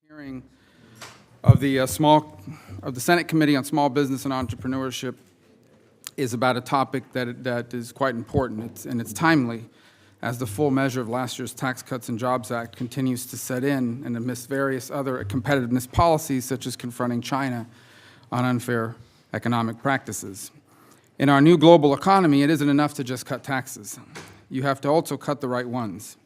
Hearing of the Senate Committee on Small Business and Entrepreneurship is about a topic that is quite important, and it's timely, as the full measure of last year's Tax Cuts and Jobs Act continues to set in, and amidst various other competitiveness policies, such as confronting China on unfair economic practices. In our new global economy, it isn't enough to just cut taxes. You have to also cut the right ones.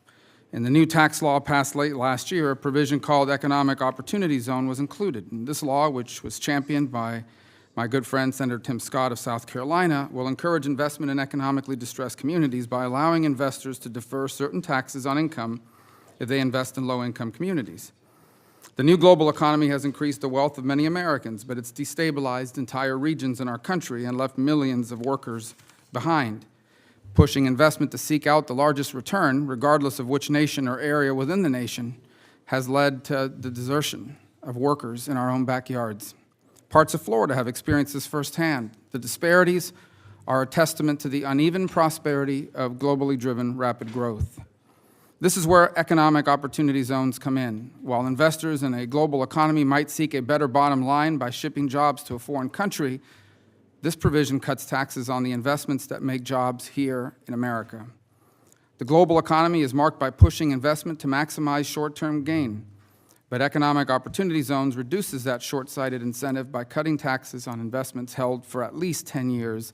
In the new tax law passed late last year, a provision called Economic Opportunity Zone was included. And this law, which was championed by my good friend Senator Tim Scott of South Carolina, will encourage investment in economically distressed communities by allowing investors to defer certain taxes on income if they invest in low-income communities. The new global economy has increased the wealth of many Americans, but it's destabilized entire regions in our country and left millions of workers behind. Pushing investment to seek out the largest return, regardless of which nation or area within the nation, has led to the desertion of workers in our own backyards. Parts of Florida have experienced this firsthand. The disparities are a testament to the uneven prosperity of globally driven rapid growth. This is where economic opportunity zones come in. While investors in a global economy might seek a better bottom line by shipping jobs to a foreign country, this provision cuts taxes on the investments that make jobs here in America. The global economy is marked by pushing investment to maximize short-term gain, but economic opportunity zones reduces that short-sighted incentive by cutting taxes on investments held for at least 10 years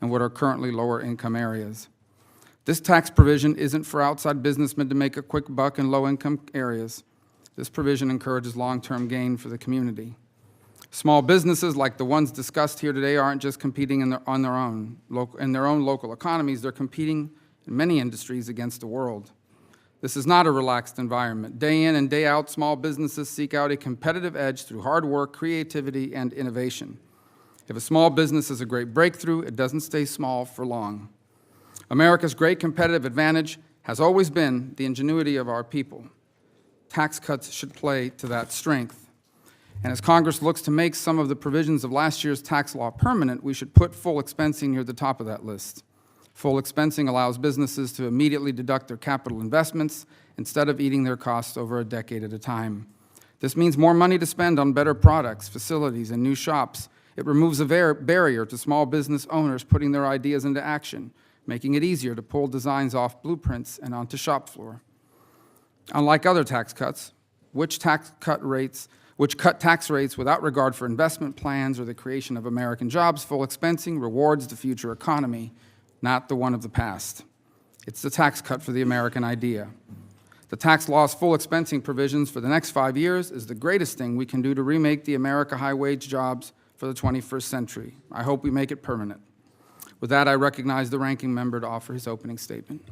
in what are currently lower-income areas. This tax provision isn't for outside businessmen to make a quick buck in low-income areas. This provision encourages long-term gain for the community. Small businesses like the ones discussed here today aren't just competing in their own local economies, they're competing in many industries against the world. This is not a relaxed environment. Day in and day out, small businesses seek out a competitive edge through hard work, creativity, and innovation. If a small business is a great breakthrough, it doesn't stay small for long. America's great competitive advantage has always been the ingenuity of our people. Tax cuts should play to that strength. And as Congress looks to make some of the provisions of last year's tax law permanent, we should put full expensing near the top of that list. Full expensing allows businesses to immediately deduct their capital investments instead of eating their costs over a decade at a time. This means more money to spend on better products, facilities, and new shops. It removes a barrier to small business owners putting their ideas into action, making it easier to pull designs off blueprints and onto shop floor. Unlike other tax cuts, which cut tax rates without regard for investment plans or the creation of American jobs, full expensing rewards the future economy, not the one of the past. It's the tax cut for the American idea. The tax law's full expensing provisions for the next 5 years is the greatest thing we can do to remake the America high-wage jobs for the 21st century. I hope we make it permanent. With that, I recognize the ranking member to offer his opening statement.